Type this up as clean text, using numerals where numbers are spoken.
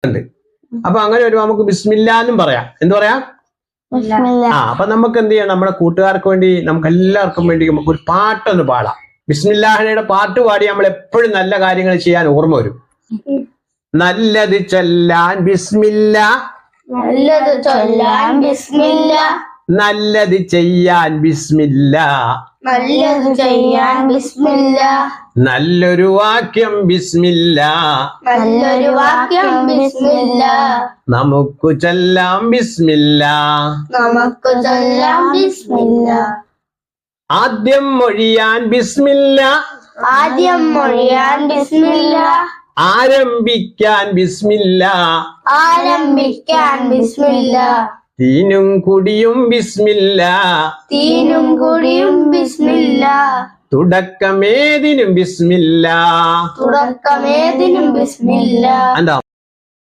ഉണ്ട്. അപ്പൊ അങ്ങനെ വരുമ്പോ നമുക്ക് ബിസ്മില്ല എന്നും പറയാം. എന്ത് പറയാം? അപ്പൊ നമുക്ക് എന്ത് ചെയ്യാം? നമ്മുടെ കൂട്ടുകാർക്ക് വേണ്ടി, നമുക്ക് എല്ലാവർക്കും വേണ്ടി നമുക്ക് ഒരു പാട്ടൊന്ന് പാടാം. ബിസ്മില്ലാഹിയുടെ പാട്ട് പാടി നമ്മൾ എപ്പോഴും നല്ല കാര്യങ്ങൾ ചെയ്യാൻ ഓർമ്മ വരും. നല്ലത് ചൊല്ലാൻ ബിസ്മില്ല, നല്ലത് ചൊല്ലാൻ ബിസ്മില്ല, നല്ലത് ചെയ്യാൻ ബിസ്മില്ല, നല്ലത് ചെയ്യാൻ ബിസ്മില്ല, നല്ലൊരു വാക്യം ബിസ്മില്ല, നല്ലൊരു വാക്യം ബിസ്മില്ല, നമുക്ക് ചൊല്ലാം ബിസ്മില്ല, നമുക്ക് ചൊല്ലാം ബിസ്മില്ല. ആദ്യം മൊഴിയാൻ ബിസ്മില്ല, ആദ്യം മൊഴിയാൻ ബിസ്മില്ല, ആരംഭിക്കാൻ ബിസ്മില്ല, ആരംഭിക്കാൻ ബിസ്മില്ല, തീനും കുടിയും ബിസ്മില്ല, തീനും കുടിയും ബിസ്മില്ല, തുടക്കമേതിനും ബിസ്മില്ല, തുടക്കമേതിനും ബിസ്മില്ല. എന്താ